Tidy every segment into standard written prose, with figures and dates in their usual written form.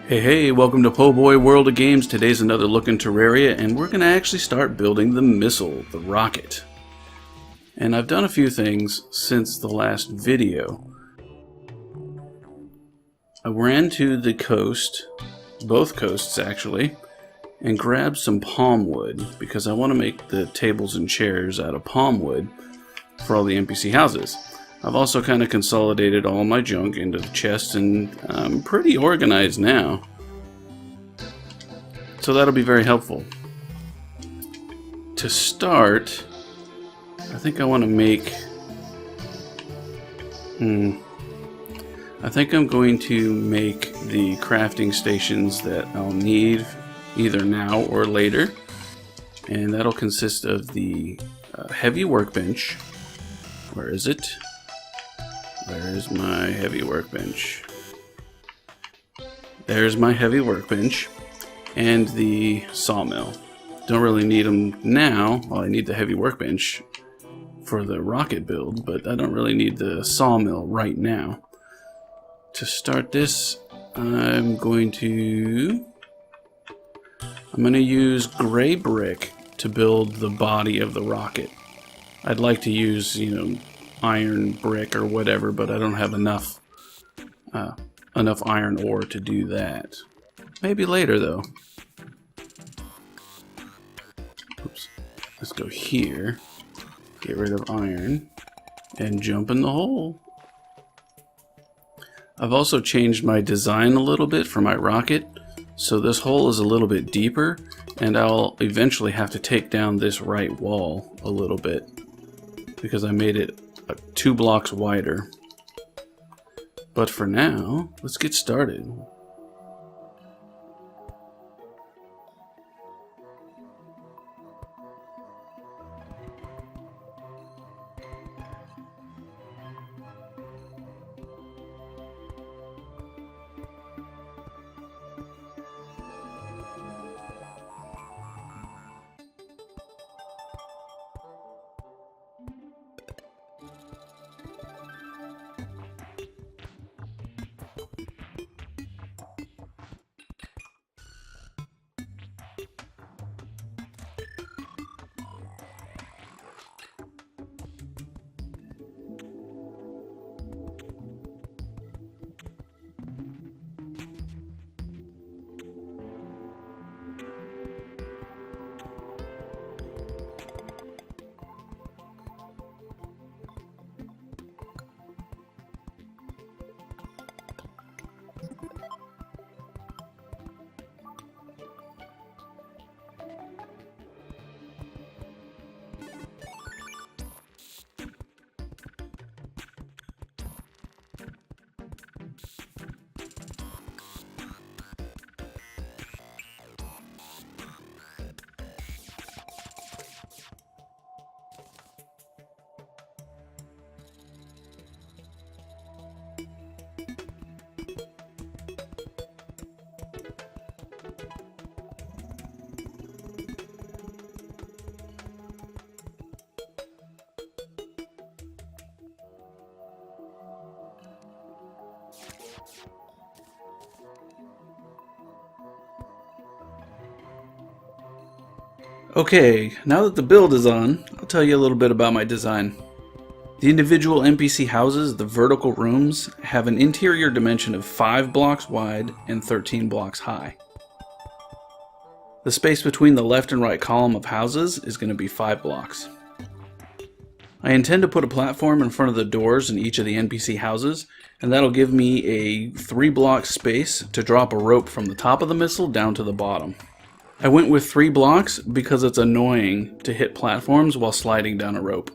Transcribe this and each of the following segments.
Hey, welcome to Po' Boy World of Games. Today's another look in Terraria, and we're going to actually start building the missile, the rocket. And I've done a few things since the last video. I ran to the coast, both coasts actually, and grabbed some palm wood, because I want to make the tables and chairs out of palm wood for all the NPC houses. I've also kind of consolidated all my junk into the chest, and I'm pretty organized now. So that'll be very helpful. To start, I think I want to make... I think I'm going to make the crafting stations that I'll need either now or later. And that'll consist of the heavy workbench. Where is it? Where's my heavy workbench? There's my heavy workbench and the sawmill. Don't really need them now. Well, I need the heavy workbench for the rocket build, but I don't really need the sawmill right now. To start this, I'm going to use gray brick to build the body of the rocket. I'd like to use, iron brick or whatever, but I don't have enough iron ore to do that. Maybe later though. Oops. Let's go here, get rid of iron, and jump in the hole. I've also changed my design a little bit for my rocket, so this hole is a little bit deeper, and I'll eventually have to take down this right wall a little bit because I made it 2 blocks wider. But for now, let's get started. Okay, now that the build is on, I'll tell you a little bit about my design. The individual NPC houses, the vertical rooms, have an interior dimension of 5 blocks wide and 13 blocks high. The space between the left and right column of houses is going to be 5 blocks. I intend to put a platform in front of the doors in each of the NPC houses, and that'll give me a 3-block space to drop a rope from the top of the missile down to the bottom. I went with 3 blocks because it's annoying to hit platforms while sliding down a rope.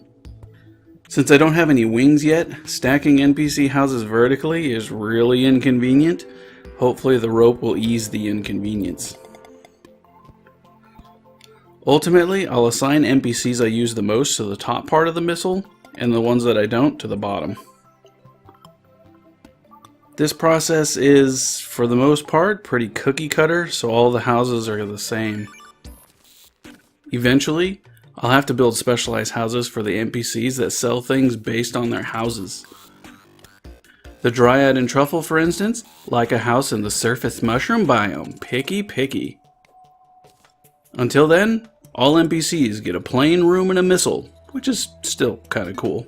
Since I don't have any wings yet, stacking NPC houses vertically is really inconvenient. Hopefully the rope will ease the inconvenience. Ultimately, I'll assign NPCs I use the most to the top part of the missile, and the ones that I don't to the bottom. This process is, for the most part, pretty cookie cutter, so all the houses are the same. Eventually, I'll have to build specialized houses for the NPCs that sell things based on their houses. The Dryad and Truffle, for instance, like a house in the surface mushroom biome. Picky, picky. Until then, all NPCs get a plain room and a missile, which is still kind of cool.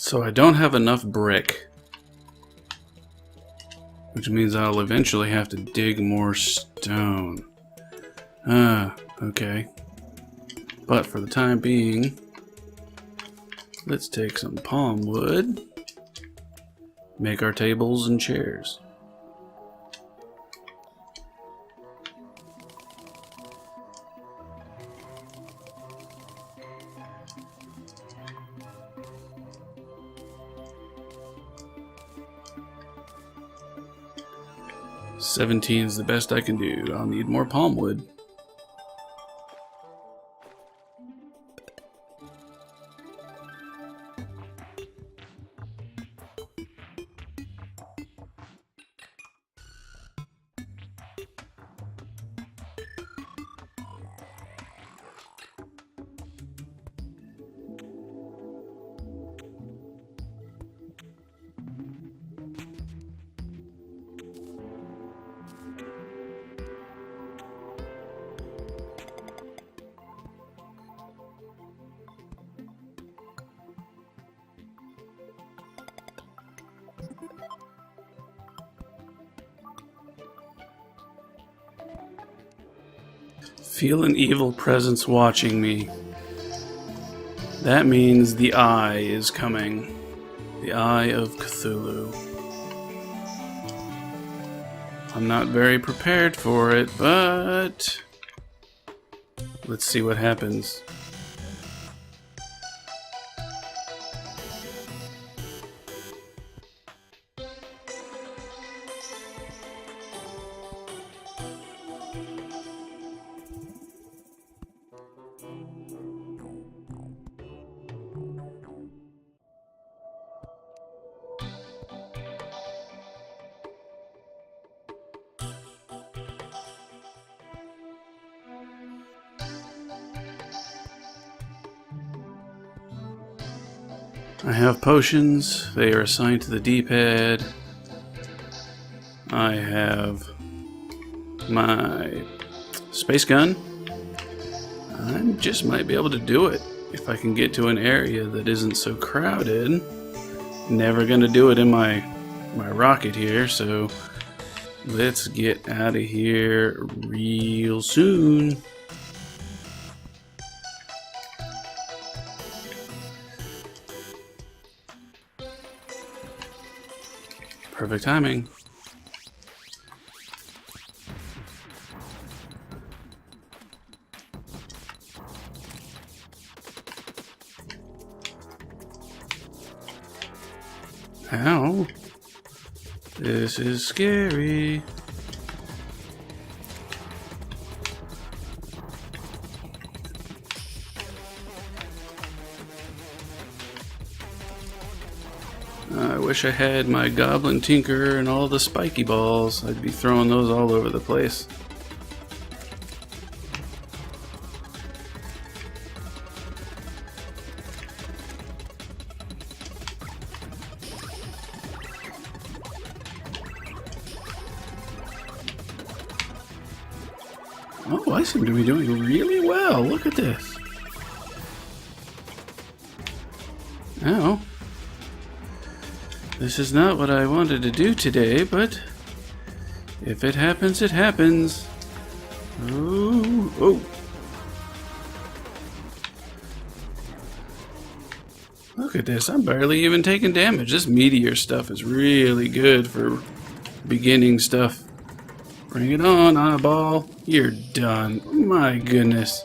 So I don't have enough brick, which means I'll eventually have to dig more stone. Okay. But for the time being, let's take some palm wood, make our tables and chairs. $17 is the best I can do. I'll need more palm wood. Feel an evil presence watching me. That means the Eye is coming. The Eye of Cthulhu. I'm not very prepared for it, but let's see what happens. I have potions. They are assigned to the D-pad. I have my space gun. I just might be able to do it if I can get to an area that isn't so crowded. Never gonna do it in my rocket here, so let's get out of here real soon. Perfect timing. Ow. This is scary. I wish I had my goblin tinker and all the spiky balls. I'd be throwing those all over the place. Oh, I seem to be doing really well. Look at this. Oh. This is not what I wanted to do today, but if it happens, it happens. Ooh, oh. Look at this. I'm barely even taking damage. This meteor stuff is really good for beginning stuff. Bring it on, eyeball. You're done. My goodness.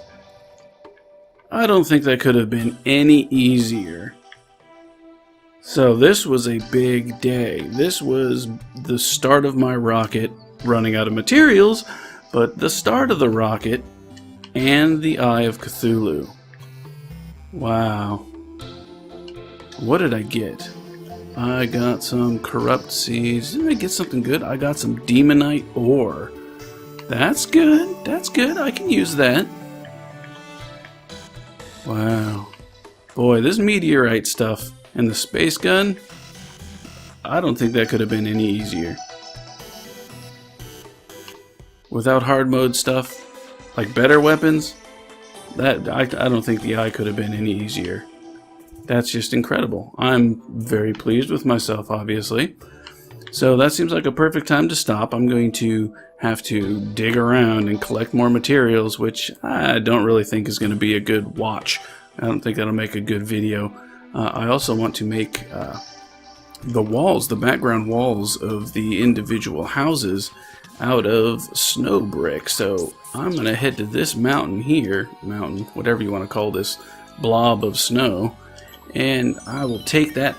I don't think that could have been any easier. So this was a big day. This was the start of my rocket running out of materials, but the start of the rocket and the Eye of Cthulhu. Wow. What did I get? I got some corrupt seeds. Didn't I get something good? I got some demonite ore. That's good. That's good. I can use that. Wow. Boy, this meteorite stuff and the space gun, I don't think that could have been any easier. Without hard mode stuff, like better weapons, that I don't think the Eye could have been any easier. That's just incredible. I'm very pleased with myself, obviously. So that seems like a perfect time to stop. I'm going to have to dig around and collect more materials, which I don't really think is going to be a good watch. I don't think that'll make a good video. I also want to make the walls, the background walls of the individual houses out of snow brick. So I'm going to head to this mountain here, whatever you want to call this blob of snow, and I will take a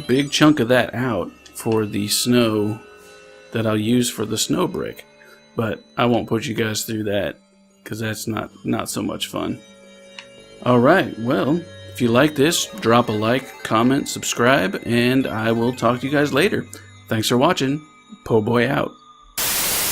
big chunk of that out for the snow that I'll use for the snow brick. But I won't put you guys through that because that's not so much fun. Alright, well, if you like this, drop a like, comment, subscribe, and I will talk to you guys later. Thanks for watching. Po' Boy out.